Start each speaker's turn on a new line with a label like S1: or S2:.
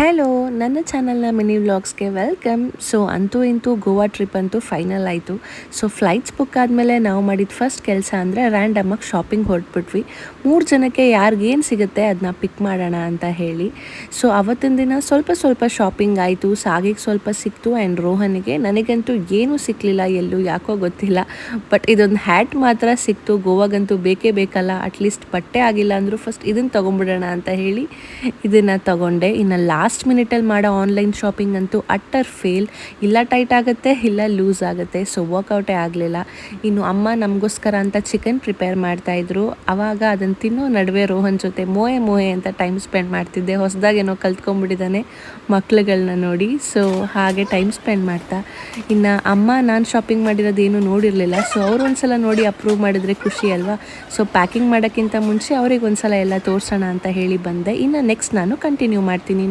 S1: Hello, ನನ್ನ ಚಾನಲ್ನ mini ವ್ಲಾಗ್ಸ್ಗೆ welcome. So ಅಂತೂ ಇಂತೂ ಗೋವಾ ಟ್ರಿಪ್ ಅಂತೂ ಫೈನಲ್ ಆಯಿತು. ಸೊ ಫ್ಲೈಟ್ಸ್ ಬುಕ್ ಆದಮೇಲೆ ನಾವು ಮಾಡಿದ ಫಸ್ಟ್ ಕೆಲಸ ಅಂದರೆ ರ್ಯಾಂಡಮಾಗಿ ಶಾಪಿಂಗ್ ಹೊರಟ್ಬಿಟ್ವಿ. 3 ಜನಕ್ಕೆ ಯಾರಿಗೇನು ಸಿಗುತ್ತೆ ಅದನ್ನ ಪಿಕ್ ಮಾಡೋಣ ಅಂತ ಹೇಳಿ. ಸೊ ಅವತ್ತಿನ ದಿನ ಸ್ವಲ್ಪ ಶಾಪಿಂಗ್ ಆಯಿತು. ಸಾಗಿಗೆ ಸ್ವಲ್ಪ ಸಿಕ್ತು ಆ್ಯಂಡ್ ರೋಹನ್ಗೆ. ನನಗಂತೂ ಏನೂ ಸಿಕ್ಕಲಿಲ್ಲ ಎಲ್ಲೂ, ಯಾಕೋ ಗೊತ್ತಿಲ್ಲ. ಬಟ್ ಇದೊಂದು ಹ್ಯಾಟ್ ಮಾತ್ರ ಸಿಕ್ತು. ಗೋವಾಗಂತೂ ಬೇಕೇ ಬೇಕಲ್ಲ, ಅಟ್ಲೀಸ್ಟ್ ಬಟ್ಟೆ ಆಗಿಲ್ಲ ಅಂದರೂ ಫಸ್ಟ್ ಇದನ್ನು ತೊಗೊಂಬಿಡೋಣ ಅಂತ ಹೇಳಿ ಇದನ್ನು ತೊಗೊಂಡೆ. ಇನ್ನು ಲಾಸ್ಟ್ ಮಿನಿಟಲ್ಲಿ ಮಾಡೋ ಆನ್ಲೈನ್ ಶಾಪಿಂಗ್ ಅಂತೂ ಅಟ್ಟರ್ ಫೇಲ್. ಇಲ್ಲ ಟೈಟ್ ಆಗುತ್ತೆ, ಇಲ್ಲ ಲೂಸ್ ಆಗುತ್ತೆ. ಸೊ ವರ್ಕೌಟೇ ಆಗಲಿಲ್ಲ. ಇನ್ನು ಅಮ್ಮ ನಮಗೋಸ್ಕರ ಅಂತ ಚಿಕನ್ ಪ್ರಿಪೇರ್ ಮಾಡ್ತಾಯಿದ್ರು. ಆವಾಗ ಅದನ್ನು ತಿನ್ನೋ ನಡುವೆ ರೋಹನ್ ಜೊತೆ ಮೋಯೆ ಅಂತ ಟೈಮ್ ಸ್ಪೆಂಡ್ ಮಾಡ್ತಿದ್ದೆ. ಹೊಸದಾಗೇನೋ ಕಲ್ತ್ಕೊಂಡ್ಬಿಟ್ಟಿದ್ದಾನೆ ಮಕ್ಳುಗಳನ್ನ ನೋಡಿ. ಸೊ ಹಾಗೆ ಟೈಮ್ ಸ್ಪೆಂಡ್ ಮಾಡ್ತಾ, ಇನ್ನು ಅಮ್ಮ ನಾನು ಶಾಪಿಂಗ್ ಮಾಡಿರೋದೇನು ನೋಡಿರಲಿಲ್ಲ. ಸೊ ಅವ್ರು ಒಂದ್ಸಲ ನೋಡಿ ಅಪ್ರೂವ್ ಮಾಡಿದ್ರೆ ಖುಷಿ ಅಲ್ವಾ. ಸೊ ಪ್ಯಾಕಿಂಗ್ ಮಾಡೋಕ್ಕಿಂತ ಮುಂಚೆ ಅವ್ರಿಗೆ ಒಂದ್ಸಲ ಎಲ್ಲ ತೋರಿಸೋಣ ಅಂತ ಹೇಳಿ ಬಂದೆ. ಇನ್ನು ನೆಕ್ಸ್ಟ್ ನಾನು ಕಂಟಿನ್ಯೂ ಮಾಡ್ತೀನಿ.